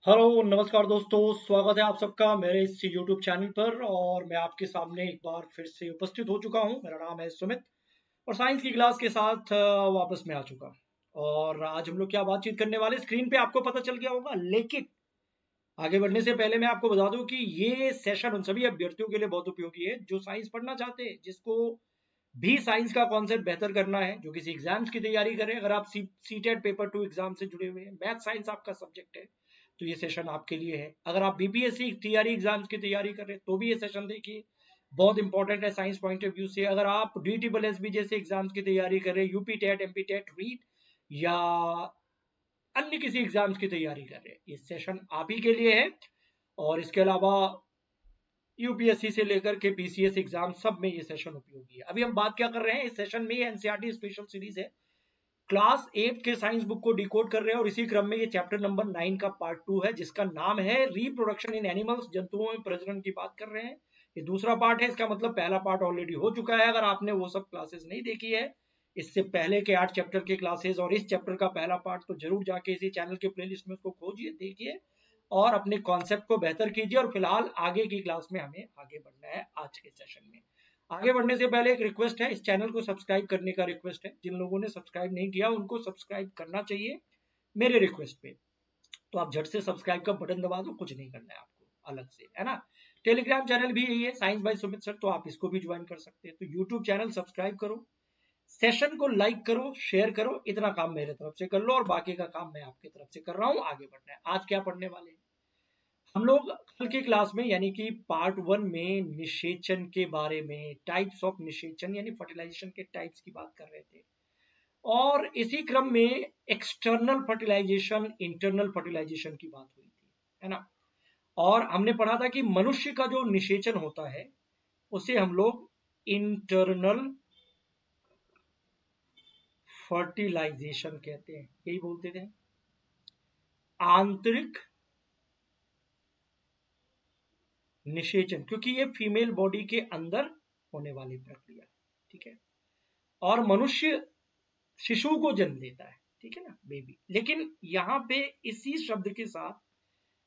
Hello नमस्कार दोस्तों, स्वागत है आप सबका मेरे इस YouTube चैनल पर। और मैं आपके सामने एक बार फिर से उपस्थित हो चुका हूं। मेरा नाम है सुमित और साइंस की क्लास के साथ वापस में आ चुका। और आज हम लोग क्या बातचीत करने वाले, स्क्रीन पे आपको पता चल गया होगा। लेकिन आगे बढ़ने से पहले मैं आपको बता दूं कि ये सेशन उन सभी अभ्यर्थियों के लिए बहुत उपयोगी है जो साइंस पढ़ना चाहते हैं, जिसको भी साइंस का कॉन्सेप्ट बेहतर करना है, जो किसी एग्जाम्स की तैयारी करें। अगर आप सीटेट पेपर 2 एग्जाम से जुड़े हुए हैं, मैथ साइंस आपका सब्जेक्ट है, तो ये सेशन आपके लिए है। अगर आप बीपीएससी टीआरई एग्जाम्स की तैयारी कर रहे हैं तो भी ये सेशन देखिए, बहुत इंपॉर्टेंट है साइंस पॉइंट ऑफ व्यू से। अगर आप DSSB जैसे एग्जाम्स की तैयारी कर रहे हैं, UP TET, MP TET, REET या अन्य किसी एग्जाम्स की तैयारी कर रहे हैं, ये सेशन आप ही के लिए है। और इसके अलावा यूपीएससी से लेकर के पीसीएस एग्जाम सब में ये सेशन उपयोगी है। अभी हम बात क्या कर रहे हैं इस सेशन में, एनसीईआरटी स्पेशल सीरीज है। क्लास 8 के साइंस बुक को डिकोड कर रहे हैं और इसी क्रम में ये चैप्टर नंबर 9 का पार्ट 2 है, जिसका नाम है रिप्रोडक्शन इन एनिमल्स। जंतुओं में प्रजनन की बात कर रहे हैं। ये दूसरा पार्ट है, इसका मतलब पहला पार्ट ऑलरेडी हो चुका है। अगर आपने वो सब क्लासेस नहीं देखी है, इससे पहले के 8 चैप्टर के क्लासेस और इस चैप्टर का पहला पार्ट, तो जरूर जाके इसी चैनल के प्लेलिस्ट में उसको खोजिए, देखिए और अपने कॉन्सेप्ट को बेहतर कीजिए। और फिलहाल आगे की क्लास में हमें आगे बढ़ना है। आज के सेशन में आगे बढ़ने से पहले एक रिक्वेस्ट है, इस चैनल को सब्सक्राइब करने का रिक्वेस्ट है। जिन लोगों ने सब्सक्राइब नहीं किया उनको सब्सक्राइब करना चाहिए मेरे रिक्वेस्ट पे। तो आप झट से सब्सक्राइब का बटन दबा दो, कुछ नहीं करना है आपको अलग से, है ना। टेलीग्राम चैनल भी यही है, साइंस बाय सुमित सर, तो आप इसको भी ज्वाइन कर सकते हैं। तो यूट्यूब चैनल सब्सक्राइब करो, सेशन को लाइक करो, शेयर करो, इतना काम मेरे तरफ से कर लो और बाकी का काम मैं आपकी तरफ से कर रहा हूँ। आगे बढ़ना है। आज क्या पढ़ने वाले हैं हम लोग कल की क्लास में, यानी कि पार्ट 1 में निषेचन के बारे में, टाइप्स ऑफ निषेचन यानी फर्टिलाइजेशन के टाइप्स की बात कर रहे थे। और इसी क्रम में एक्सटर्नल फर्टिलाइजेशन, इंटरनल फर्टिलाइजेशन की बात हुई थी, है ना। और हमने पढ़ा था कि मनुष्य का जो निषेचन होता है उसे हम लोग इंटरनल फर्टिलाइजेशन कहते हैं, यही बोलते थे, आंतरिक निषेचन, क्योंकि ये फीमेल बॉडी के अंदर होने वाली प्रक्रिया, ठीक है। और मनुष्य शिशु को जन्म देता है, ठीक है ना, बेबी। लेकिन यहाँ पे इसी शब्द के साथ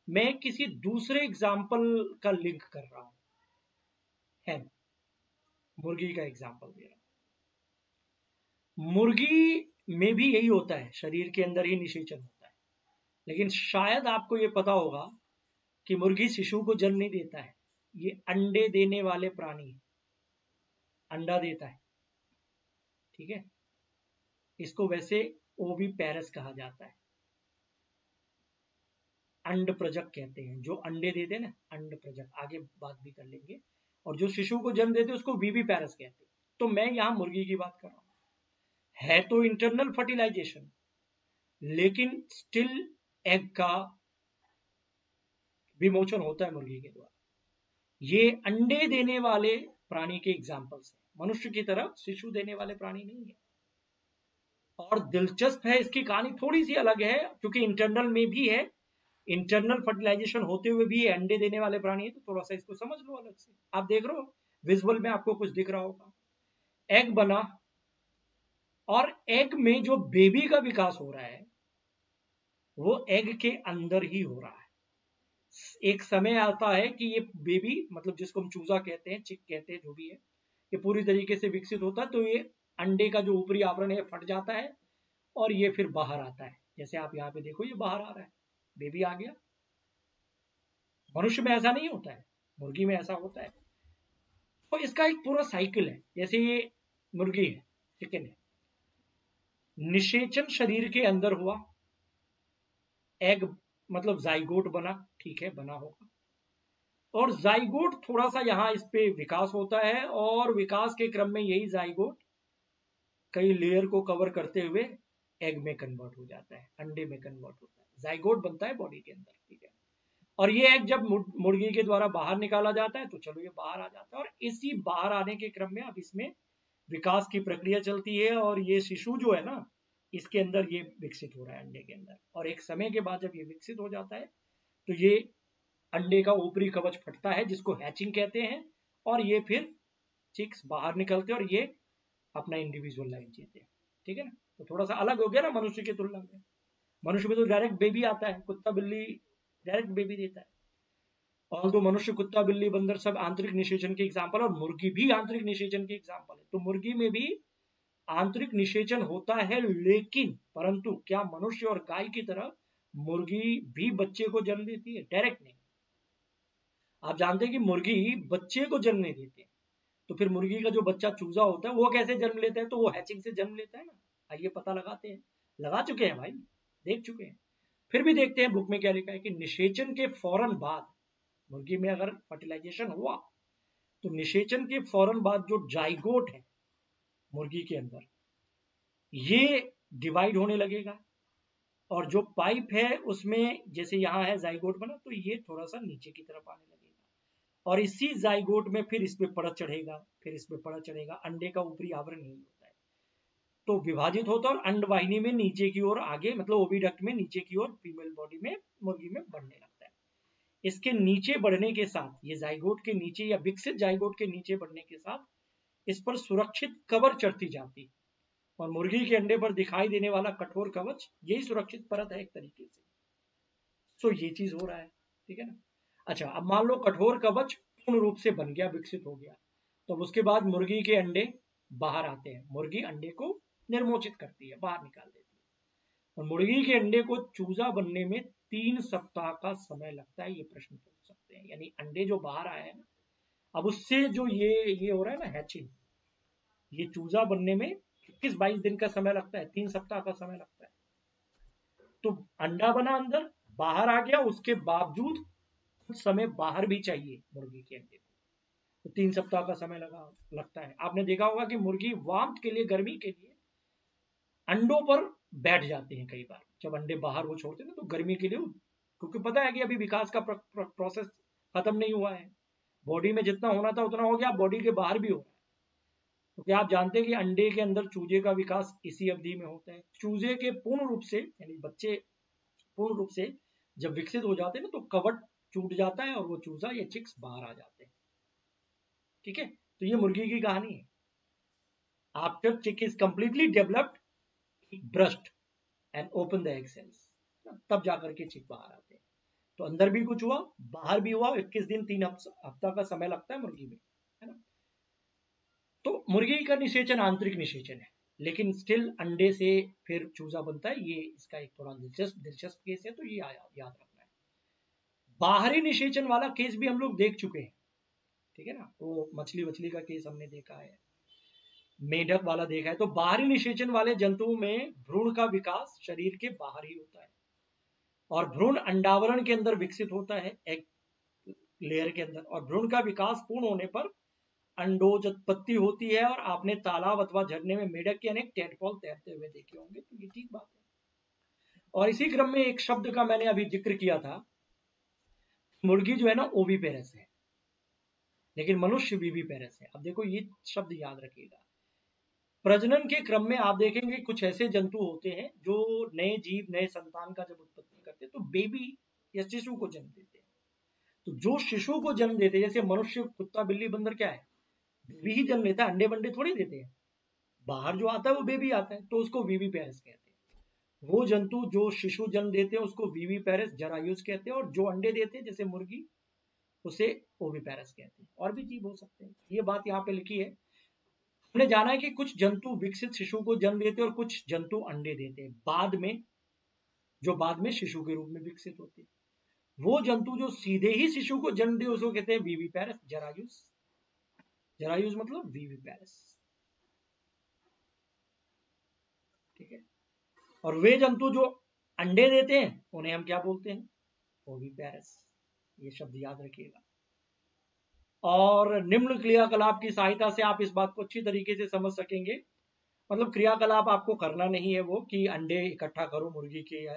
मैं किसी दूसरे एग्जाम्पल का लिंक कर रहा हूं, है मुर्गी का एग्जाम्पल दे रहा हूं। मुर्गी में भी यही होता है, शरीर के अंदर ही निषेचन होता है। लेकिन शायद आपको ये पता होगा कि मुर्गी शिशु को जन्म नहीं देता है, ये अंडे देने वाले प्राणी है, अंडा देता है, ठीक है। इसको वैसे ओवी पैरस कहा जाता है, अंड प्रजक कहते हैं। जो अंडे देते हैं ना, अंड प्रजक, आगे बात भी कर लेंगे। और जो शिशु को जन्म देते हैं उसको वीवी पैरस कहते हैं। तो मैं यहां मुर्गी की बात कर रहा हूं, है तो इंटरनल फर्टिलाइजेशन, लेकिन स्टिल एग का विमोचन होता है मुर्गी के द्वारा। ये अंडे देने वाले प्राणी के एग्जाम्पल्स हैं, मनुष्य की तरह शिशु देने वाले प्राणी नहीं है। और दिलचस्प है, इसकी कहानी थोड़ी सी अलग है, क्योंकि इंटरनल में भी है, इंटरनल फर्टिलाइजेशन होते हुए भी ये अंडे देने वाले प्राणी है। तो थोड़ा सा इसको समझ लो अलग से। आप देख रहे हो विजुअल में, आपको कुछ दिख रहा होगा, एग बना, और एग में जो बेबी का विकास हो रहा है वो एग के अंदर ही हो रहा है। एक समय आता है कि ये बेबी, मतलब जिसको हम चूजा कहते हैं, चिक कहते हैं, जो भी है, ये पूरी तरीके से विकसित होता है। तो ये अंडे का जो ऊपरी आवरण है फट जाता है और ये फिर बाहर आता है। जैसे आप यहाँ पे देखो, ये बाहर आ रहा है, बेबी आ गया। मनुष्य में ऐसा नहीं होता है, मुर्गी में ऐसा होता है। तो इसका एक पूरा साइकिल है। जैसे ये मुर्गी है, चिकन है, निषेचन शरीर के अंदर हुआ, एग मतलब जाइगोट बना, ठीक है, बना होगा। और जाइगोट थोड़ा सा यहाँ इस पे विकास होता है, और विकास के क्रम में यही जाइगोट कई लेयर को कवर करते हुए एग में कन्वर्ट हो जाता है, अंडे में कन्वर्ट होता है, जाइगोट बनता है बॉडी के अंदर, ठीक है। और ये एग जब मुर्गी के द्वारा बाहर निकाला जाता है तो चलो ये बाहर आ जाता है। और इसी बाहर आने के क्रम में अब इसमें विकास की प्रक्रिया चलती है, और ये शिशु जो है ना, इसके अंदर ये विकसित हो रहा है अंडे के अंदर। और एक समय के बाद जब ये विकसित हो जाता है तो ये अंडे का ऊपरी कवच फटता है, जिसको हैचिंग कहते हैं, और ये फिर चिक्स बाहर निकलते हैं और ये अपना इंडिविजुअल लाइफ जीते हैं, ठीक है ना। तो थोड़ा सा अलग हो गया ना मनुष्य की तुलना में। मनुष्य में तो डायरेक्ट बेबी आता है, कुत्ता बिल्ली डायरेक्ट बेबी देता है। और तो मनुष्य, कुत्ता, बिल्ली, बंदर सब आंतरिक निषेचन के एग्जाम्पल, और मुर्गी भी आंतरिक निषेचन के एग्जाम्पल है। तो मुर्गी में भी आंतरिक निषेचन होता है, लेकिन परंतु क्या मनुष्य और गाय की तरह मुर्गी भी बच्चे को जन्म देती है? डायरेक्ट नहीं। आप जानते हैं कि मुर्गी बच्चे को जन्म नहीं देती है। तो फिर मुर्गी का जो बच्चा चूजा होता है वो कैसे जन्म लेता है? तो वो हैचिंग से जन्म लेता है ना। आइए पता लगाते हैं। लगा चुके हैं भाई, देख चुके हैं। फिर भी देखते हैं बुक में क्या लिखा है कि निषेचन के फौरन बाद मुर्गी में अगर फर्टिलाइजेशन हुआ तो निषेचन के फौरन बाद जो जाइगोट है मुर्गी के अंदर, ये डिवाइड होने लगेगा। और जो पाइप है उसमें जैसे यहाँ है जाइगोट बना, तो ये थोड़ा सा नीचे की तरफ आने लगेगा। और इसी जाइगोट में फिर इस पे परत चढ़ेगा, फिर इस पे परत चढ़ेगा। अंडे का ऊपरी आवरण नहीं होता है, तो विभाजित होता है और अंडवाहिनी में नीचे की ओर आगे, मतलब ओविडक्ट में नीचे की ओर फीमेल बॉडी में मुर्गी में बढ़ने लगता है। इसके नीचे बढ़ने के साथ, ये जाइगोट के नीचे या विकसित जाइगोट के नीचे बढ़ने के साथ इस पर सुरक्षित कवर चढ़ती जाती है। और मुर्गी के अंडे पर दिखाई देने वाला कठोर कवच यही सुरक्षित परत है एक तरीके से। सो ये चीज हो रहा है, ठीक है ना। अच्छा, अब मान लो कठोर कवच पूर्ण रूप से बन गया, विकसित हो गया, तो उसके बाद मुर्गी के अंडे बाहर आते हैं। मुर्गी अंडे को निर्मोचित करती है, बाहर निकाल देती है। और मुर्गी के अंडे को चूजा बनने में 3 सप्ताह का समय लगता है। ये प्रश्न पूछ सकते हैं, यानी अंडे जो बाहर आए हैं ना, अब उससे जो ये हो रहा है ना हैचिंग, ये चूजा बनने में 21-22 दिन का समय लगता है, 3 सप्ताह का समय लगता है। तो अंडा बना अंदर, बाहर आ गया, उसके बावजूद कुछ समय बाहर भी चाहिए मुर्गी के अंडे को, तो 3 सप्ताह का समय लगता है। आपने देखा होगा कि मुर्गी वार्मथ के लिए, गर्मी के लिए अंडों पर बैठ जाते हैं कई बार। जब अंडे बाहर वो छोड़ते हैं तो गर्मी के लिए, क्योंकि पता है कि अभी विकास का प्रोसेस खत्म नहीं हुआ है। बॉडी में जितना होना था उतना हो गया, बॉडी के बाहर भी हो रहा है। तो क्या आप जानते हैं कि अंडे के अंदर चूजे का विकास इसी अवधि में होता है। चूजे के पूर्ण रूप से, यानी बच्चे पूर्ण रूप से जब विकसित हो जाते हैं ना, तो कवच टूट जाता है और वो चूजा या चिक्स बाहर आ जाते हैं। ठीक है, तो ये मुर्गी की कहानी है। आफ्टर चिक is completely developed, burst and open the egg cells, तब जाकर के चिक बाहर आते हैं। तो अंदर भी कुछ हुआ, बाहर भी हुआ। 21 दिन 3 हफ्ता का समय लगता है मुर्गी में, है ना। तो मुर्गी का निषेचन आंतरिक निषेचन है, लेकिन स्टिल अंडे से फिर चूजा बनता है। ये इसका एक थोड़ा दिलचस्प केस है, तो ये याद रखना है। बाहरी निषेचन वाला केस भी हम लोग देख चुके हैं, ठीक है ना। वो मछली का केस हमने देखा है, मेढक वाला देखा है। तो बाहरी निषेचन वाले जंतुओं में भ्रूण का विकास शरीर के बाहर ही होता है, और भ्रूण अंडावरण के अंदर विकसित होता है, एग लेयर के अंदर। और भ्रूण का विकास पूर्ण होने पर अंडोज उत्पत्ति होती है। और आपने तालाब अथवा झरने में मेढक के अनेक टेडपोल तैरते हुए देखे होंगे, तो ये ठीक बात है। और इसी क्रम में एक शब्द का मैंने अभी जिक्र किया था, मुर्गी जो है ना ओविपेरस है, लेकिन मनुष्य विविपेरस है। अब देखो ये शब्द याद रखिएगा। प्रजनन के क्रम में आप देखेंगे कुछ ऐसे जंतु होते हैं जो नए जीव, नए संतान का जब उत्पत्ति करते हैं तो बेबी या शिशु को जन्म देते हैं। तो जो शिशु को जन्म देते हैं, जैसे मनुष्य, कुत्ता, बिल्ली, बंदर, क्या है, बेबी ही जन्म लेता है, अंडे बंडे थोड़ी देते हैं। बाहर जो आता है वो बेबी आता है, तो उसको वीवी पेरिस कहते हैं। वो जंतु जो शिशु जन्म देते हैं उसको वीवी पेरिस, जरायुज कहते हैं। और जो अंडे देते हैं जैसे मुर्गी, उसे ओवी पेरिस कहते हैं। और भी जीव हो सकते हैं, ये बात यहाँ पे लिखी है। हमने जाना है कि कुछ जंतु विकसित शिशु को जन्म देते हैं और कुछ जंतु अंडे देते हैं बाद में, जो बाद में शिशु के रूप में विकसित होते हैं। वो जंतु जो सीधे ही शिशु को जन्म दे उसको कहते हैं वीवी पेरिस, जरायुज। जरायुज मतलब वीवी पेरिस, ठीक है। और वे जंतु जो अंडे देते हैं उन्हें हम क्या बोलते हैं, ओविपेरस। ये शब्द याद रखिएगा। और निम्न क्रियाकलाप की सहायता से आप इस बात को अच्छी तरीके से समझ सकेंगे। मतलब क्रियाकलाप आपको करना नहीं है वो कि अंडे इकट्ठा करो मुर्गी के या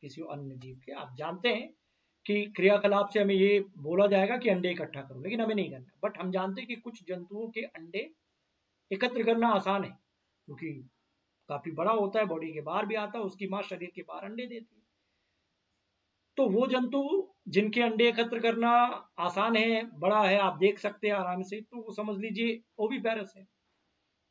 किसी अन्य जीव के। आप जानते हैं कि क्रियाकलाप से हमें ये बोला जाएगा कि अंडे इकट्ठा करो, लेकिन हमें नहीं करना। बट हम जानते हैं कि कुछ जंतुओं के अंडे एकत्र करना आसान है, क्योंकि काफी बड़ा होता है, बॉडी के बाहर भी आता है, उसकी माँ शरीर के बाहर अंडे देती है। तो वो जंतु जिनके अंडे एकत्र करना आसान है, बड़ा है, आप देख सकते हैं आराम से, तो वो समझ लीजिए ओविपेरस है।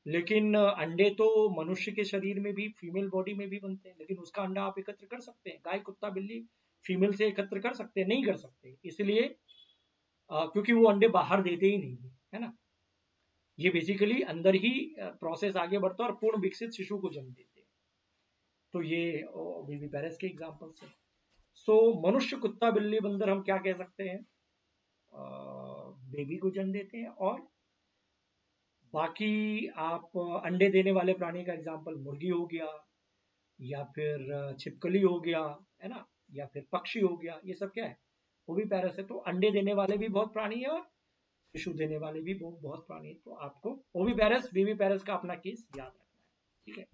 लेकिन अंडे तो मनुष्य के शरीर में भी, फीमेल बॉडी में भी बनते हैं, लेकिन उसका अंडा आप एकत्र कर सकते हैं। गाय, कुत्ता, बिल्ली फीमेल से एकत्र कर सकते हैं? नहीं कर सकते, इसलिए क्योंकि वो अंडे बाहर देते ही नहीं है ना। ये बेसिकली अंदर ही प्रोसेस आगे बढ़ता है और पूर्ण विकसित शिशु को जन्म देते हैं। तो ये विविपेरस के एग्जांपल्स है। सो मनुष्य, कुत्ता, बिल्ली, बंदर हम क्या कह सकते हैं? बेबी को जन्म देते हैं। और बाकी आप अंडे देने वाले प्राणी का एग्जांपल मुर्गी हो गया, या फिर छिपकली हो गया, है ना, या फिर पक्षी हो गया, ये सब क्या है? वो भी पैरस है। तो अंडे देने वाले भी बहुत प्राणी है और शिशु देने वाले भी बहुत प्राणी है। तो आपको वो भी पैरस, बेबी पैरस का अपना केस याद रखना है, ठीक है।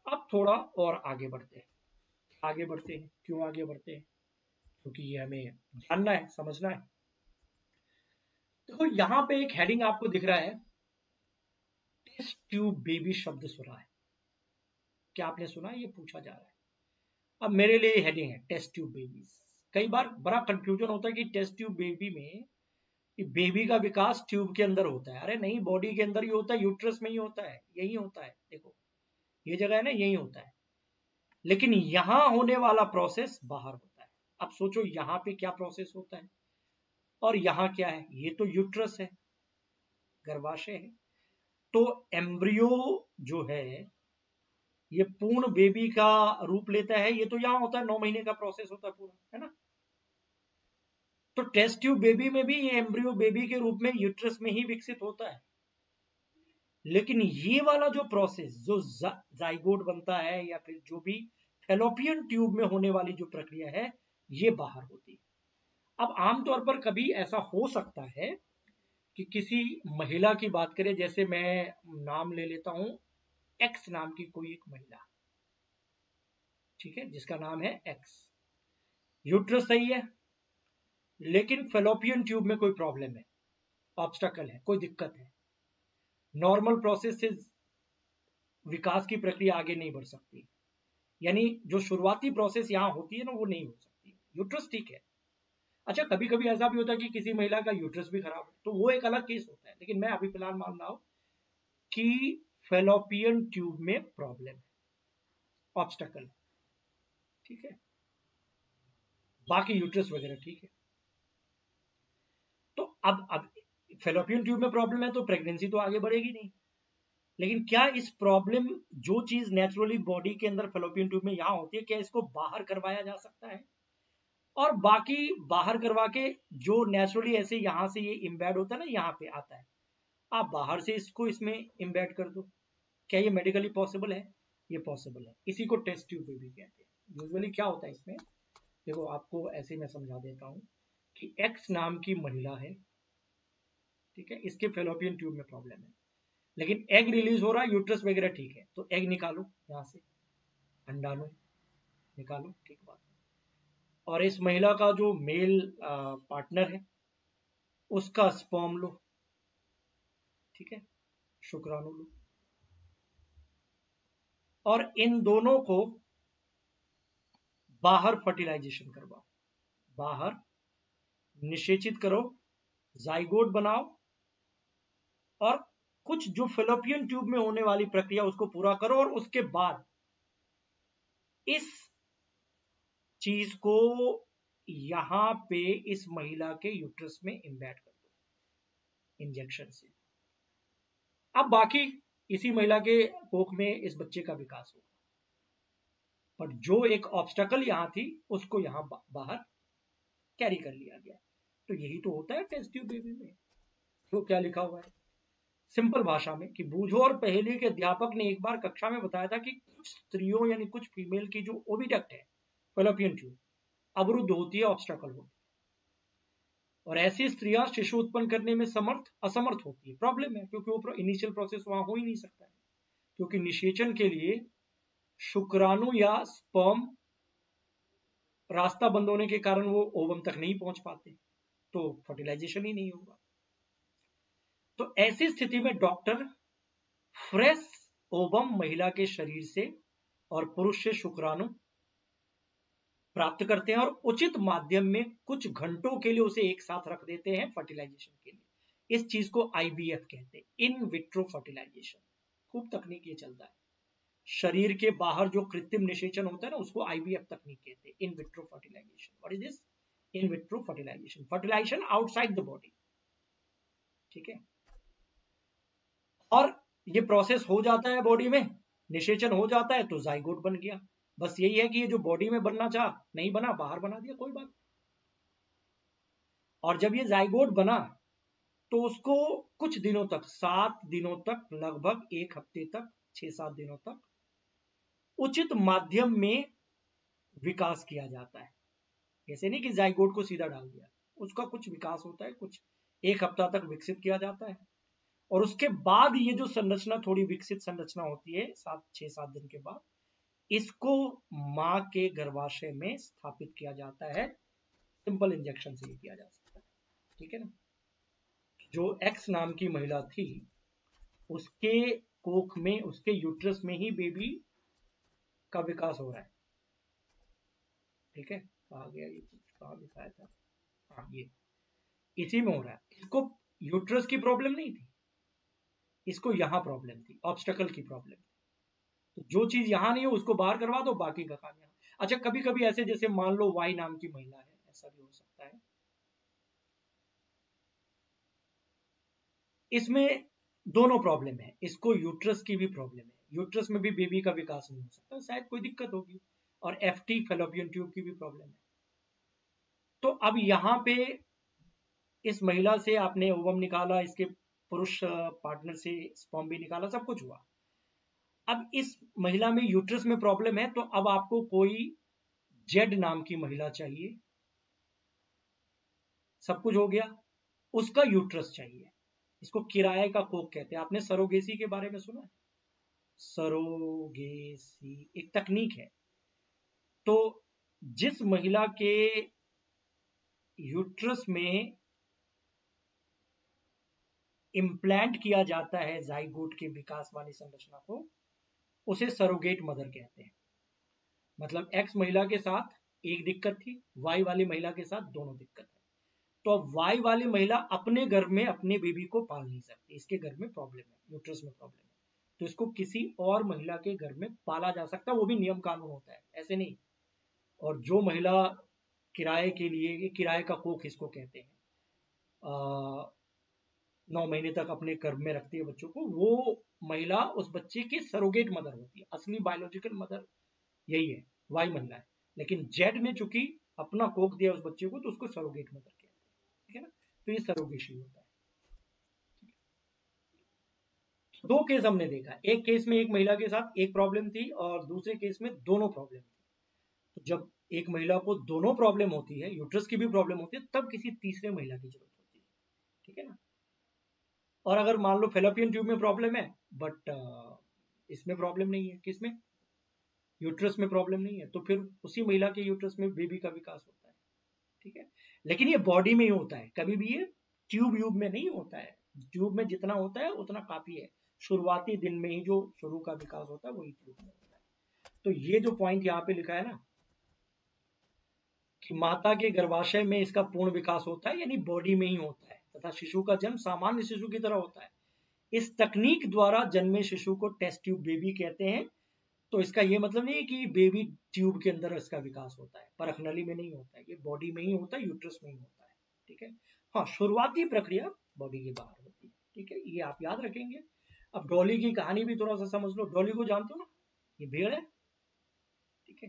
अब थोड़ा और आगे बढ़ते हैं। आगे बढ़ते हैं, क्यों आगे बढ़ते हैं? क्योंकि ये हमें जानना है, समझना है। तो यहाँ पे एक हेडिंग आपको दिख रहा है, टेस्ट ट्यूब बेबी शब्द सुना है क्या? आपने सुना है? ये पूछा जा रहा है। अब मेरे लिए हेडिंग है टेस्ट ट्यूब बेबीज। कई बार बड़ा कंफ्यूजन होता है कि टेस्ट ट्यूब बेबी में, कि बेबी का विकास ट्यूब के अंदर होता है। अरे नहीं, बॉडी के अंदर ही होता है, यूट्रस में ही होता है, यही होता है। देखो ये जगह है ना, यही होता है। लेकिन यहां होने वाला प्रोसेस बाहर होता है। अब सोचो यहां पे क्या प्रोसेस होता है और यहां क्या है? ये तो यूट्रस है, गर्भाशय है। तो एम्ब्रियो जो है ये पूर्ण बेबी का रूप लेता है। ये तो यहां होता है, 9 महीने का प्रोसेस होता है पूरा, है ना। तो टेस्ट ट्यूब बेबी में भी ये एम्ब्रियो बेबी के रूप में यूट्रस में ही विकसित होता है। लेकिन ये वाला जो प्रोसेस, जो जाइगोट बनता है या फिर जो भी फैलोपियन ट्यूब में होने वाली जो प्रक्रिया है, ये बाहर होती है। अब आमतौर पर कभी ऐसा हो सकता है कि किसी महिला की बात करें, जैसे मैं नाम ले लेता हूं एक्स नाम की कोई एक महिला, ठीक है, जिसका नाम है एक्स। यूट्रस सही है, लेकिन फेलोपियन ट्यूब में कोई प्रॉब्लम है, ऑब्स्टकल है, कोई दिक्कत है। नॉर्मल प्रोसेस से विकास की प्रक्रिया आगे नहीं बढ़ सकती। यानी जो शुरुआती प्रोसेस यहाँ होती है ना, वो नहीं हो सकती। यूट्रस ठीक है। अच्छा, कभी कभी ऐसा भी होता है कि किसी महिला का यूट्रस भी खराब है, तो वो एक अलग केस होता है। लेकिन मैं अभी फिलहाल मान रहा हूं कि फेलोपियन ट्यूब में प्रॉब्लम है, ऑब्स्टकल, ठीक है। बाकी यूट्रस वगैरह ठीक है। तो अब फेलोपियन ट्यूब में प्रॉब्लम है तो प्रेगनेंसी तो आगे बढ़ेगी नहीं। लेकिन क्या इस प्रॉब्लम, जो चीज नेचुरली बॉडी के अंदर फेलोपियन ट्यूब में यहां होती है, क्या इसको बाहर करवाया जा सकता है? और बाकी बाहर करवा के जो नेचुरली ऐसे यहां से ये इम्बेड होता है ना, यहाँ पे आता है, आप बाहर से इसको इसमें इम्बेड कर दो। क्या ये मेडिकली पॉसिबल है? ये पॉसिबल है। इसी को टेस्ट ट्यूब बेबी कहते हैं। यूजुअली क्या होता है इसमें, देखो आपको ऐसे मैं समझा देता हूं कि एक्स नाम की महिला है, ठीक है, इसके फेलोपियन ट्यूब में प्रॉब्लम है, लेकिन एग रिलीज हो रहा है, यूट्रस वगैरह ठीक है। तो एग निकालो यहाँ से, अंडाणु निकालो, ठीक बात। और इस महिला का जो मेल पार्टनर है उसका स्पर्म लो, ठीक है, शुक्राणु लो, और इन दोनों को बाहर फर्टिलाइजेशन करवाओ, बाहर निषेचित करो, जाइगोट बनाओ, और कुछ जो फेलोपियन ट्यूब में होने वाली प्रक्रिया उसको पूरा करो, और उसके बाद इस चीज को यहां पे इस महिला के यूट्रस में इम्बेड कर दो इंजेक्शन से। अब बाकी इसी महिला के कोख में इस बच्चे का विकास होगा। पर जो एक ऑब्स्टकल यहां थी उसको यहां बाहर कैरी कर लिया गया। तो यही तो होता है टेस्ट ट्यूब बेबी में। तो क्या लिखा हुआ है सिंपल भाषा में कि बूझो और पहेली के अध्यापक ने एक बार कक्षा में बताया था कि कुछ स्त्रियों यानी कुछ फीमेल की जो ओविडक्ट है, फेलोपियन ट्यूब, अवरुद्ध होती है, ऑब्स्टकल होती है, और ऐसी स्त्रियां शिशु उत्पन्न करने में असमर्थ होती है। प्रॉब्लम है, क्योंकि वो इनिशियल प्रोसेस वहां हो ही नहीं सकता है, क्योंकि निषेचन के लिए शुक्राणु या स्पर्म रास्ता बंद होने के कारण वो ओवम तक नहीं पहुंच पाते, तो फर्टिलाइजेशन ही नहीं होगा। तो ऐसी स्थिति में डॉक्टर फ्रेश ओवम महिला के शरीर से और पुरुष से शुक्राणु प्राप्त करते हैं और उचित माध्यम में कुछ घंटों के लिए उसे एक साथ रख देते हैं फर्टिलाइजेशन के लिए। इस चीज को आईवीएफ कहते हैं, इन विट्रो फर्टिलाइजेशन। खूब तकनीक ये चलता है। शरीर के बाहर जो कृत्रिम निषेचन होता है ना, उसको आईवीएफ तकनीक कहते हैं, in vitro fertilisation. What is this? In vitro fertilisation, fertilisation outside the body. ठीक है, और ये प्रोसेस हो जाता है बॉडी में, निषेचन हो जाता है तो जाइगोट बन गया। बस यही है कि ये जो बॉडी में बनना चाह नहीं बना, बाहर बना दिया, कोई बात। और जब ये जाइगोट बना तो उसको कुछ दिनों तक, 7 दिनों तक, लगभग 1 हफ्ते तक, 6-7 दिनों तक उचित माध्यम में विकास किया जाता है। ऐसे नहीं कि जाइगोट को सीधा डाल दिया, उसका कुछ विकास होता है, कुछ 1 हफ्ता तक विकसित किया जाता है। और उसके बाद ये जो संरचना, थोड़ी विकसित संरचना होती है 6-7 दिन के बाद, इसको मां के गर्भाशय में स्थापित किया जाता है। सिंपल इंजेक्शन से ही किया जा सकता है। ठीक है ना। जो एक्स नाम की महिला थी, उसके कोख में, उसके यूट्रस में ही बेबी का विकास हो रहा है। ठीक है, कहा गया, ये कुछ कहाँ दिखाया था, हाँ ये इसी में हो रहा है। इसको यूट्रस की प्रॉब्लम नहीं थी, इसको यहां प्रॉब्लम थी, ऑब्स्टेकल की प्रॉब्लम। तो जो चीज यहां नहीं है उसको बाहर करवा दो, बाकी का काम यहाँ। अच्छा, कभी कभी ऐसे, जैसे मान लो वाई नाम की महिला है, ऐसा भी हो सकता है, इसमें दोनों प्रॉब्लम है, इसको यूट्रस की भी प्रॉब्लम है, यूट्रस में भी बेबी का विकास नहीं हो सकता, शायद कोई दिक्कत होगी, और एफटी फेलोपियन ट्यूब की भी प्रॉब्लम है। तो अब यहाँ पे इस महिला से आपने ओवम निकाला, इसके पुरुष पार्टनर से स्पर्म भी निकाला, सब कुछ हुआ। अब इस महिला में यूट्रस में प्रॉब्लम है, तो अब आपको कोई जेड नाम की महिला चाहिए। सब कुछ हो गया, उसका यूट्रस चाहिए। इसको किराए का कोख कहते हैं। आपने सरोगेसी के बारे में सुना है? सरोगेसी एक तकनीक है। तो जिस महिला के यूट्रस में इम्प्लांट किया जाता है जाइगोट के विकास वाली संरचना को, उसे सरोगेट मदर कहते हैं। मतलब एक्स महिला के साथ एक दिक्कत थी, वाई वाली महिला के साथ दोनों दिक्कत है। तो अब वाई वाली महिला अपने गर्भ में अपने बेबी को पाल नहीं सकती, इसके गर्भ में प्रॉब्लम है, यूट्रस में प्रॉब्लम है, तो इसको किसी और महिला के गर्भ में पाला जा सकता है, वो भी नियम कानून होता है, ऐसे नहीं। और जो महिला किराए के लिए, किराए का कोख इसको कहते हैं, 9 महीने तक अपने गर्भ में रखती है बच्चों को, वो महिला उस बच्चे की सरोगेट मदर होती है। असली बायोलॉजिकल मदर यही है, वाई महिला है। लेकिन जेड ने चूंकि अपना कोख दिया उस बच्चे को, तो उसको सरोगेट मदर कहते हैं। ठीक है ना, तो ये सरोगेशी होता है। दो केस हमने देखा, एक केस में एक महिला के साथ एक प्रॉब्लम थी, और दूसरे केस में दोनों प्रॉब्लम थी। तो जब एक महिला को दोनों प्रॉब्लम होती है, यूट्रस की भी प्रॉब्लम होती है, तब किसी तीसरे महिला की जरूरत होती है। ठीक है ना। और अगर मान लो फेलोपियन ट्यूब में प्रॉब्लम है, बट इसमें प्रॉब्लम नहीं है, किसमें, यूट्रस में प्रॉब्लम नहीं है, तो फिर उसी महिला के यूट्रस में बेबी का विकास होता है। ठीक है, लेकिन ये बॉडी में ही होता है, कभी भी ये ट्यूब व्यूब में नहीं होता है। ट्यूब में जितना होता है उतना काफी है, शुरुआती दिन में ही जो शुरू का विकास होता है वही ट्यूब में होता है। तो ये जो पॉइंट यहाँ पे लिखा है ना, कि माता के गर्भाशय में इसका पूर्ण विकास होता है, यानी बॉडी में ही होता है, तथा शिशु का जन्म सामान्य शिशु की तरह होता है। इस तकनीक द्वारा जन्मे शिशु को टेस्ट ट्यूब बेबी कहते हैं। तो इसका ये मतलब नहीं है कि बेबी ट्यूब के अंदर इसका विकास होता है, परखनली में नहीं होता है, ये बॉडी में ही होता है, यूट्रस में ही होता है। ठीक है, हाँ, शुरुआती प्रक्रिया बॉडी के बाहर होती है। ठीक है, ये आप याद रखेंगे। अब डॉली की कहानी भी थोड़ा सा समझ लो। डॉली को जानते हो ना, ये भेड़ है। ठीक है,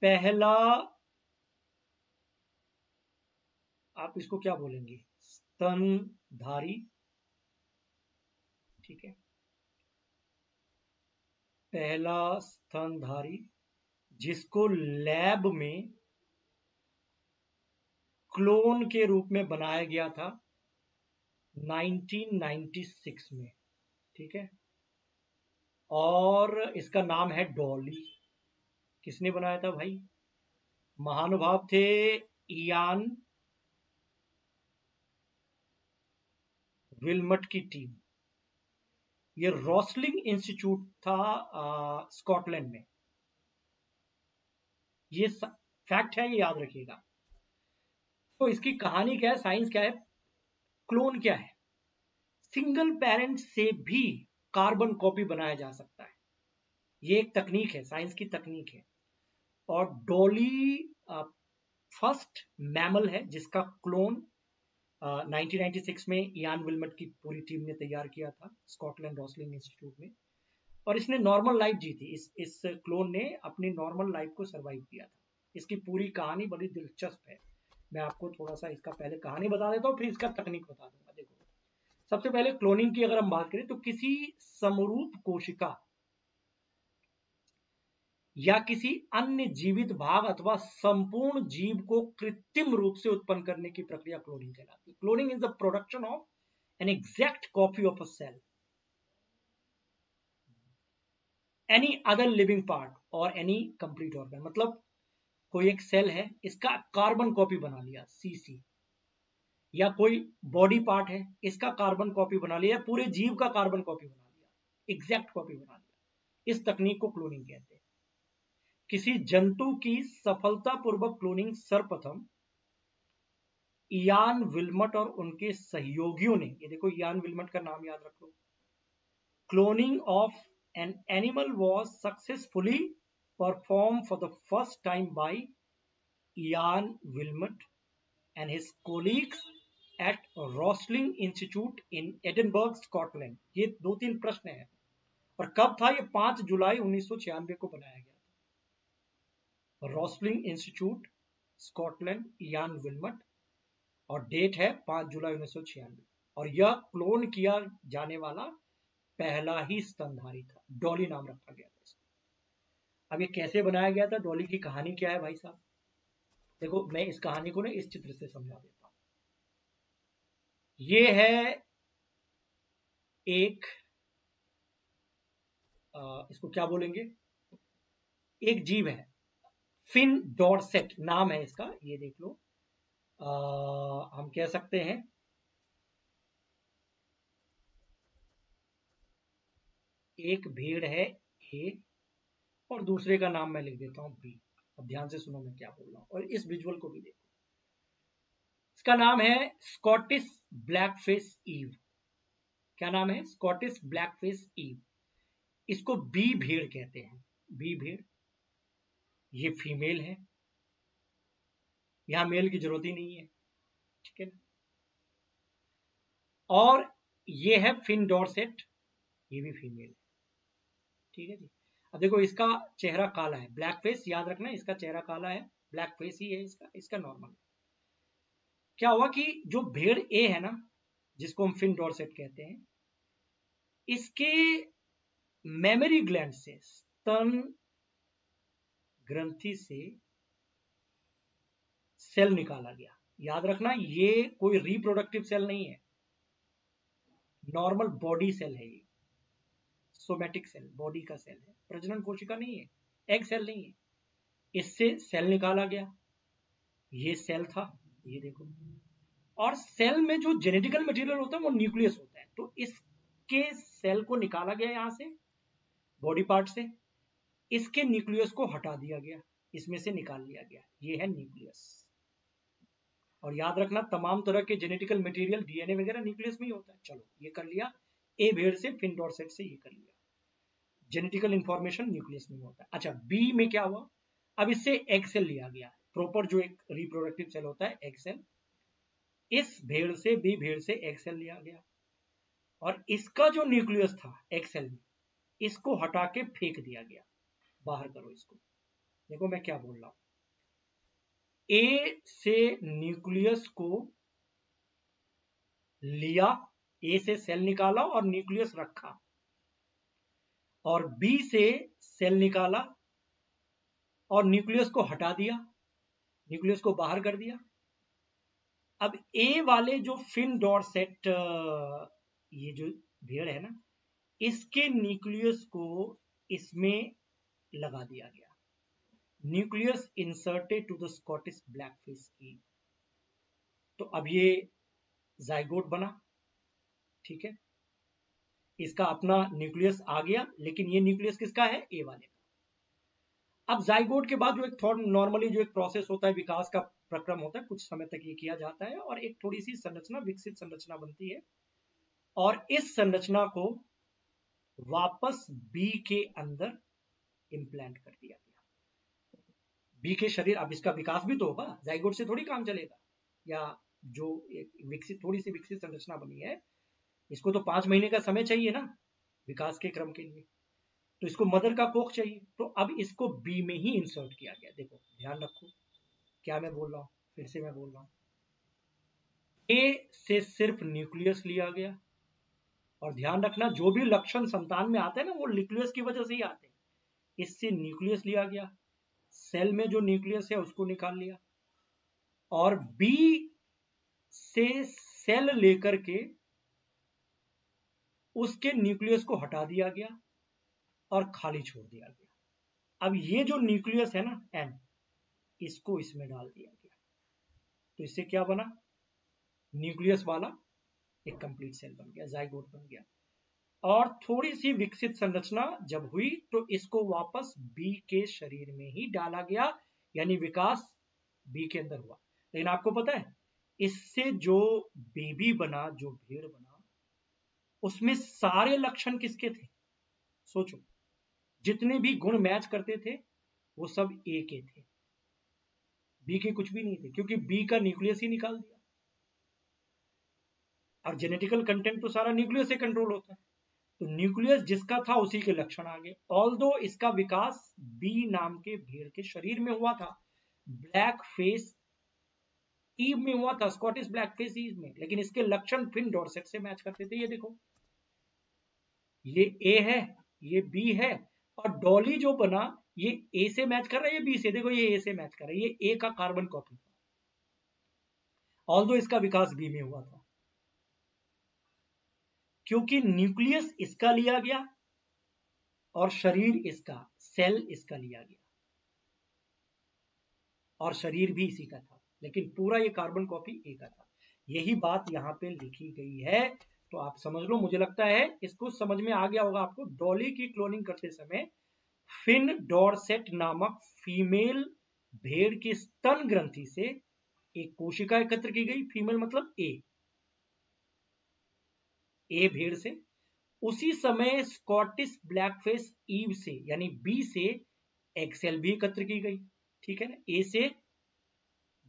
पहला, आप इसको क्या बोलेंगे, स्तनधारी। ठीक है, पहला स्तनधारी जिसको लैब में क्लोन के रूप में बनाया गया था 1996 में। ठीक है, और इसका नाम है डॉली। किसने बनाया था भाई? महानुभाव थे इयान विल्मट की टीम। ये रॉसलिंग इंस्टीट्यूट था स्कॉटलैंड में। ये फैक्ट है, ये याद रखिएगा। तो इसकी कहानी क्या है, साइंस क्या है, क्लोन क्या है। सिंगल पेरेंट से भी कार्बन कॉपी बनाया जा सकता है। ये एक तकनीक है, साइंस की तकनीक है। और डॉली फर्स्ट मैमल है जिसका क्लोन 1996 में इयान विल्मट की पूरी टीम ने तैयार किया था स्कॉटलैंड रोसलिंग इंस्टीट्यूट में, और इसने नॉर्मल लाइफ जी थी। इस क्लोन ने अपनी नॉर्मल लाइफ को सरवाइव किया था। इसकी पूरी कहानी बड़ी दिलचस्प है। मैं आपको थोड़ा सा इसका पहले कहानी बता देता हूँ, फिर इसका तकनीक बता दूंगा। देखो, सबसे पहले क्लोनिंग की अगर हम बात करें तो किसी समरूप कोशिका या किसी अन्य जीवित भाग अथवा संपूर्ण जीव को कृत्रिम रूप से उत्पन्न करने की प्रक्रिया क्लोनिंग कहलाती है। Cloning is the production of an exact copy of a cell, any other living part और एनी कंप्लीट ऑर्गन। मतलब कोई एक सेल है, इसका कार्बन कॉपी बना लिया सीसी, या कोई बॉडी पार्ट है, इसका कार्बन कॉपी बना लिया, पूरे जीव का कार्बन कॉपी बना लिया, एग्जैक्ट कॉपी बना लिया। इस तकनीक को क्लोनिंग कहते हैं। किसी जंतु की सफलतापूर्वक क्लोनिंग सर्वप्रथम इयान विल्मट और उनके सहयोगियों ने, ये देखो इयान विल्मट का नाम याद रखो, cloning of an animal was successfully perform for the first time by Ian Wilmut and his colleagues at Roslin institute in Edinburgh, Scotland. ये 2-3 प्रश्न है। और कब था ये? 5 जुलाई 1996 को बनाया गया। रोसलिंग इंस्टीट्यूट, स्कॉटलैंड, इयान विल्मट, और डेट है 5 जुलाई 1996। और यह क्लोन किया जाने वाला पहला ही स्तनधारी था। डॉली नाम रखा गया था इसको। अब ये कैसे बनाया गया था, डॉली की कहानी क्या है भाई साहब? देखो, मैं इस कहानी को ना इस चित्र से समझा देता हूं। ये है एक इसको क्या बोलेंगे, एक जीव है, फिन डॉर्सेट नाम है इसका, ये देख लो। हम कह सकते हैं एक भेड़ है ए, और दूसरे का नाम मैं लिख देता हूं बी। अब ध्यान से सुनो मैं क्या बोल रहा हूं, और इस विजुअल को भी देखो। इसका नाम है स्कॉटिश ब्लैकफेस ईव। क्या नाम है? Scottish blackface ewe. इसको बी भेड़ कहते हैं, बी भेड़। ये फीमेल है, यहां मेल की जरूरत ही नहीं है, ठीक है ना। और ये है फिन डॉर्सेट, ये भी फीमेल है, ठीक है जी। अब देखो, इसका चेहरा काला है, ब्लैक फेस, याद रखना इसका चेहरा काला है, ब्लैक फेस ही है इसका नॉर्मल। क्या हुआ कि जो भेड़ ए है ना, जिसको हम फिन डॉर्सेट कहते हैं, इसके मेमोरी ग्लैंड से, स्तन ग्रंथि से सेल निकाला गया। याद रखना, ये कोई रिप्रोडक्टिव सेल नहीं है, नॉर्मल बॉडी सेल है ये, सोमैटिक सेल, बॉडी का सेल है, प्रजनन कोशिका नहीं है, एग सेल नहीं है। इससे सेल निकाला गया, ये सेल था, ये देखो। और सेल में जो जेनेटिकल मटेरियल होता है वो न्यूक्लियस होता है। तो इसके सेल को निकाला गया यहां से, बॉडी पार्ट से, इसके न्यूक्लियस को हटा दिया गया, इसमें से निकाल लिया गया, ये है न्यूक्लियस। और याद रखना, तमाम तरह के जेनेटिकल मटेरियल, डीएनए वगैरह न्यूक्लियस में ही होता है। चलो, ये कर लिया ए भेड़ से, फिन डॉर्सेट से ये कर लिया, जेनेटिकल इंफॉर्मेशन न्यूक्लियस में होता है। अच्छा, बी में क्या हुआ? अब इससे एग सेल लिया गया, प्रॉपर जो एक रिप्रोडक्टिव सेल होता है, एग सेल। इस भेड़ से, बी भेड़ से एग सेल लिया गया, और इसका जो न्यूक्लियस था एग सेल में, इसको हटा के फेंक दिया गया, बाहर करो इसको। देखो मैं क्या बोल रहा हूं, ए से न्यूक्लियस को लिया, ए से सेल निकाला और न्यूक्लियस रखा, और बी से सेल निकाला और न्यूक्लियस को हटा दिया, न्यूक्लियस को बाहर कर दिया। अब ए वाले जो फिन डॉर्सेट, ये जो भेड़ है ना, इसके न्यूक्लियस को इसमें लगा दिया गया, nucleus inserted to the Scottish blackface ewe. तो अब ये जाइगोट बना, ठीक है, इसका अपना न्यूक्लियस आ गया, लेकिन ये न्यूक्लियस किसका है? ए वाले का। अब जाइगोट के बाद जो एक थोड़ा नॉर्मली जो एक प्रोसेस होता है, विकास का प्रक्रम होता है, कुछ समय तक ये किया जाता है, और एक थोड़ी सी संरचना, विकसित संरचना बनती है, और इस संरचना को वापस बी के अंदर इम्प्लांट कर दिया गया। बी के शरीर, अब इसका विकास भी तो होगा, जाइगोट से थोड़ी काम चलेगा, या जो एक विकसित थोड़ी सी विकसित संरचना बनी है इसको तो 5 महीने का समय चाहिए ना विकास के क्रम के लिए, तो इसको मदर का कोख चाहिए, तो अब इसको बी में ही इंसर्ट किया गया। देखो ध्यान रखो क्या मैं बोल रहा हूं, फिर से मैं बोल रहा हूं, ए से सिर्फ न्यूक्लियस लिया गया, और ध्यान रखना जो भी लक्षण संतान में आते हैं ना वो न्यूक्लियस की वजह से ही आते हैं। इससे न्यूक्लियस लिया गया, सेल में जो न्यूक्लियस है उसको निकाल लिया, और बी से सेल लेकर के उसके न्यूक्लियस को हटा दिया गया और खाली छोड़ दिया गया। अब ये जो न्यूक्लियस है ना एन, इसको इसमें डाल दिया गया, तो इससे क्या बना, न्यूक्लियस वाला एक कंप्लीट सेल बन गया, जाइगोट बन गया। और थोड़ी सी विकसित संरचना जब हुई तो इसको वापस बी के शरीर में ही डाला गया, यानी विकास बी के अंदर हुआ। लेकिन आपको पता है इससे जो बेबी बना, जो भेड़ बना, उसमें सारे लक्षण किसके थे, सोचो, जितने भी गुण मैच करते थे वो सब ए के थे, बी के कुछ भी नहीं थे, क्योंकि बी का न्यूक्लियस ही निकाल दिया, और जेनेटिकल कंटेंट तो सारा न्यूक्लियस से कंट्रोल होता है, तो न्यूक्लियस जिसका था उसी के लक्षण आ गए। ऑल्दो इसका विकास बी नाम के भेड़ के शरीर में हुआ था, ब्लैक फेस ईव में हुआ था, स्कॉटिश ब्लैक फेस ईव में, लेकिन इसके लक्षण फिन डॉर्सेट से मैच करते थे। ये देखो ये ए है, ये बी है, और डॉली जो बना ये ए से मैच कर रहा है, ये बी से, देखो ये ए से मैच कर रहा है, ये ए का कार्बन कॉपी था, ऑल्दो इसका विकास बी में हुआ था, क्योंकि न्यूक्लियस इसका लिया गया और शरीर इसका, सेल इसका लिया गया, और शरीर भी इसी का था, लेकिन पूरा ये कार्बन कॉपी ए का था। यही बात यहां पे लिखी गई है, तो आप समझ लो, मुझे लगता है इसको समझ में आ गया होगा आपको। डॉली की क्लोनिंग करते समय फिन डॉर्सेट नामक फीमेल भेड़ की स्तन ग्रंथि से एक कोशिका एकत्र की गई, फीमेल मतलब ए भेड़ से। उसी समय स्कॉटिश ब्लैकफेस ईव से यानी बी से एक्सेल भी एकत्र की गई, ठीक है ना, ए से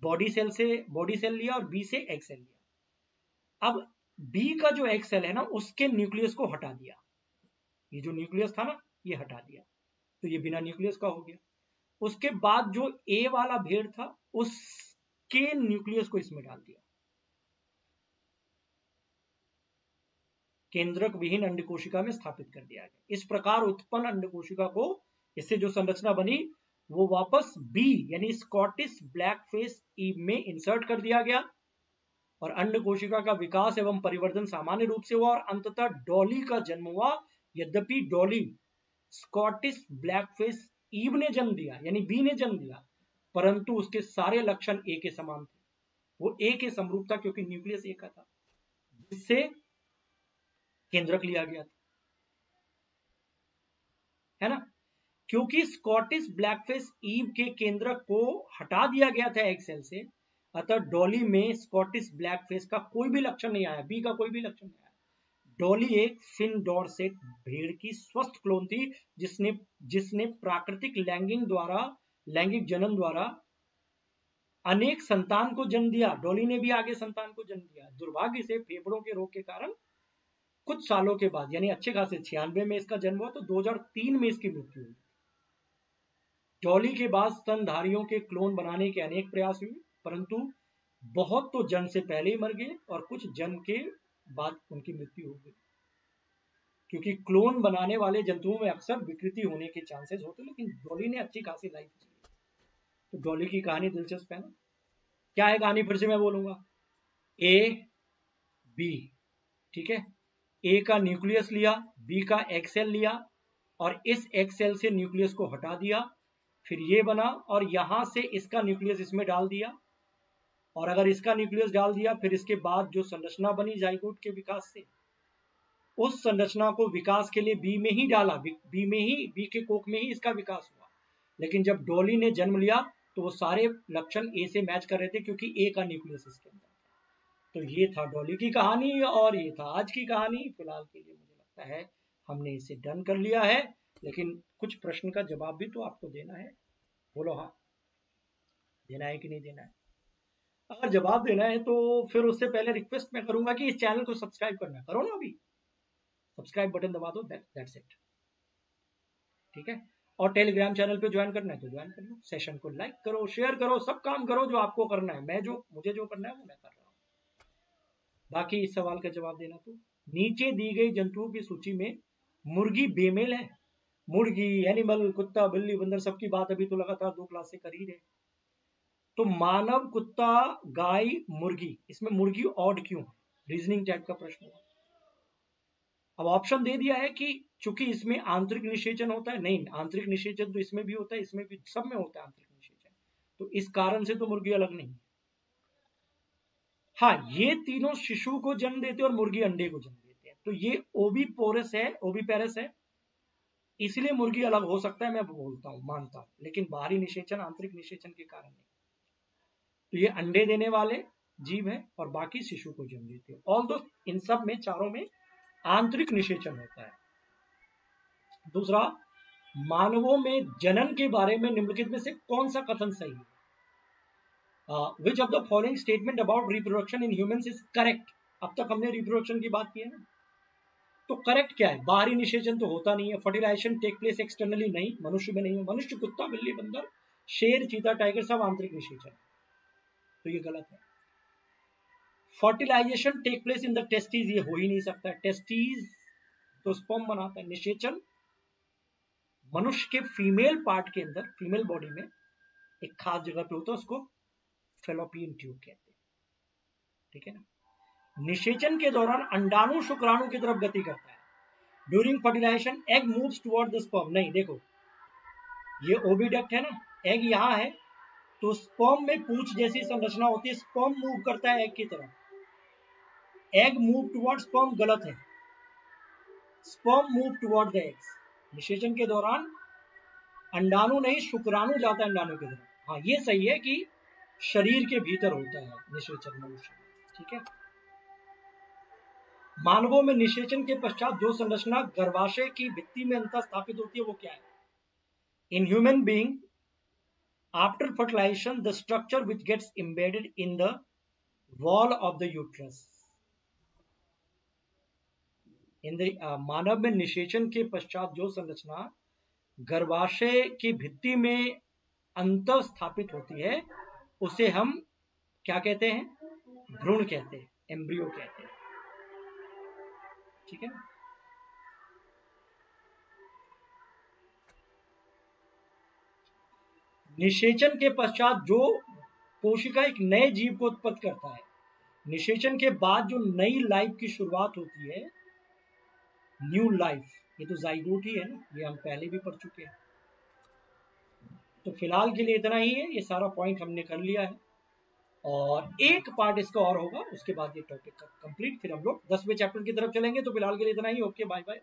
बॉडी सेल लिया और बी से एक्सेल लिया। अब बी का जो एक्सेल है ना उसके न्यूक्लियस को हटा दिया, ये जो न्यूक्लियस था ना ये हटा दिया, तो ये बिना न्यूक्लियस का हो गया। उसके बाद जो ए वाला भेड़ था उसके न्यूक्लियस को इसमें डाल दिया, केंद्रक विहीन अंड कोशिका में स्थापित कर दिया गया। इस प्रकार उत्पन्न अंड कोशिका को, इससे जो संरचना बनी वो वापस बी यानी स्कॉटिश ब्लैक फेस ईव में इंसर्ट कर दिया गया, और अंड कोशिका का विकास एवं परिवर्धन सामान्य रूप से हुआ, और अंततः डॉली का जन्म हुआ। यद्यपि डॉली स्कॉटिश ब्लैकफेस ईव ने जन्म दिया, यानी बी ने जन्म दिया, परंतु उसके सारे लक्षण ए के समान थे, वो ए के समरूप था, क्योंकि न्यूक्लियस ए का था, जिससे केंद्रक लिया गया था, है ना। क्योंकि स्कॉटिश ब्लैकफेस ईव के केंद्रक को हटा दिया गया था एक सेल से, अतः डॉली में स्कॉटिश ब्लैकफेस का कोई भी लक्षण नहीं आया, बी का कोई भी लक्षण नहीं आया। डॉली एक फिन डॉर्सेट भेड़ की स्वस्थ क्लोन थी, जिसने प्राकृतिक लैंगिक जनन द्वारा अनेक संतान को जन्म दिया। डॉली ने भी आगे संतान को जन्म दिया। दुर्भाग्य से फेफड़ों के रोग के कारण कुछ सालों के बाद, यानी अच्छे खासे 96 में इसका जन्म हुआ, तो 2003 में इसकी मृत्यु हुई। डॉली के बाद स्तनधारियों के क्लोन बनाने के अनेक प्रयास हुए, परंतु बहुत तो जन्म से पहले ही मर गए और कुछ जन्म के बाद उनकी मृत्यु हो गई, क्योंकि क्लोन बनाने वाले जंतुओं में अक्सर विकृति होने के चांसेस होते, लेकिन डॉली ने अच्छी खासी लाइफ जी। तो डॉली की कहानी दिलचस्प है ना। क्या है कहानी, फिर से मैं बोलूंगा, ए बी, ठीक है, ए का न्यूक्लियस लिया, बी का एक्सेल लिया, और इस एक्सेल से न्यूक्लियस को हटा दिया, फिर ये बना, और यहां से इसका न्यूक्लियस इसमें डाल दिया, और अगर इसका न्यूक्लियस डाल दिया, फिर इसके बाद जो संरचना बनी जाइगोट के विकास से, उस संरचना को विकास के लिए बी में ही डाला, बी के कोख में ही इसका विकास हुआ। लेकिन जब डॉली ने जन्म लिया तो वो सारे लक्षण ए से मैच कर रहे थे, क्योंकि ए का न्यूक्लियस इसके अंदर था। तो ये था डॉली की कहानी, और ये था आज की कहानी। फिलहाल के लिए मुझे लगता है हमने इसे डन कर लिया है। लेकिन कुछ प्रश्न का जवाब भी तो आपको देना है। बोलो हाँ, देना है कि नहीं देना है? अगर जवाब देना है तो फिर उससे पहले रिक्वेस्ट मैं करूंगा कि इस चैनल को सब्सक्राइब करना, करो ना अभी, सब्सक्राइब बटन दबा दो, दैट्स इट। ठीक है, और टेलीग्राम चैनल पे ज्वाइन करना है तो ज्वाइन कर लो, सेशन को लाइक करो, शेयर करो, सब काम करो जो आपको करना है। मुझे जो करना है वो मैं कर रहा हूँ। बाकी इस सवाल का जवाब देना तो नीचे दी गई जंतुओं की सूची में मुर्गी बेमेल है। मुर्गी, एनिमल, कुत्ता, बिल्ली, बंदर, सबकी बात अभी तो लगातार 2 क्लास से कर ही रहे। तो मानव, कुत्ता, गाय, मुर्गी, इसमें मुर्गी ऑड क्यों? रीजनिंग टाइप का प्रश्न हुआ। अब ऑप्शन दे दिया है कि चूंकि इसमें आंतरिक निषेचन होता है। नहीं, आंतरिक निषेचन तो इसमें भी होता है, इसमें भी, सब में होता है आंतरिक निषेचन, तो इस कारण से तो मुर्गी अलग नहीं है। हाँ, ये तीनों शिशु को जन्म देते हैं और मुर्गी अंडे को जन्म देते हैं, तो ये ओविपोरस है, ओविपेरस है, इसलिए मुर्गी अलग हो सकता है, मैं बोलता हूँ, मानता हूँ, लेकिन बाहरी निषेचन, आंतरिक निषेचन के कारण नहीं। तो ये अंडे देने वाले जीव है और बाकी शिशु को जन्म देते हैं। ऑल दो इन सब में, चारों में आंतरिक निषेचन होता है। दूसरा, मानवों में जनन के बारे में निम्नलिखित में से कौन सा कथन सही है? Which of the following statement about reproduction in humans is correct? अब तक हमने रिप्रोडक्शन की बात की है ना, तो करेक्ट क्या है? बाहरी निषेचन तो होता नहीं है। फर्टिलाइजेशन टेक प्लेस एक्सटर्नली, नहीं, मनुष्य में नहीं है। मनुष्य, कुत्ता, बिल्ली, बंदर, शेर, चीता, टाइगर, सब आंतरिक निषेचन, तो ये गलत है। Fertilisation take place in the testes, ये हो ही नहीं सकता। टेस्टीज तो स्पर्म बनाता है। निषेचन मनुष्य के फीमेल पार्ट के अंदर, फीमेल बॉडी में एक खास जगह पे होता है, उसको फेलोपियन ट्यूब कहते हैं। ठीक है ना? निषेचन के दौरान अंडाणु शुक्राणु की तरफ गति करता है। During fertilisation egg moves toward the sperm, नहीं, देखो ये ओविडक्ट है ना, एग यहाँ है, तो स्पर्म में पूंछ जैसी संरचना होती है, स्पर्म मूव करता है एग की तरफ। एग मूव टुवर्ड स्पर्म गलत है, sperm move toward the eggs. निषेचन के दौरान अंडाणु नहीं, शुक्राणु जाता है अंडाणु की तरफ। हाँ, ये सही है कि शरीर के भीतर होता है निषेचन मनुष्य में। ठीक है। मानवों में निषेचन के पश्चात जो संरचना गर्भाशय की भित्ति में अंतः स्थापित होती है वो क्या है? In human being after fertilization the structure which gets embedded in the wall of the uterus. In the मानव में निषेचन के पश्चात जो संरचना गर्भाशय की भित्ति में अंतः स्थापित होती है उसे हम क्या कहते हैं? भ्रूण कहते हैं, एम्ब्रियो कहते हैं। ठीक है ना? निषेचन के पश्चात जो कोशिका एक नए जीव को उत्पन्न करता है, निषेचन के बाद जो नई लाइफ की शुरुआत होती है, न्यू लाइफ, ये तो जाइगोट ही है ना, ये हम पहले भी पढ़ चुके हैं। तो फिलहाल के लिए इतना ही है, ये सारा पॉइंट हमने कर लिया है और एक पार्ट इसका और होगा, उसके बाद ये टॉपिक कंप्लीट, फिर हम लोग 10वें चैप्टर की तरफ चलेंगे। तो फिलहाल के लिए इतना ही, ओके, बाय बाय।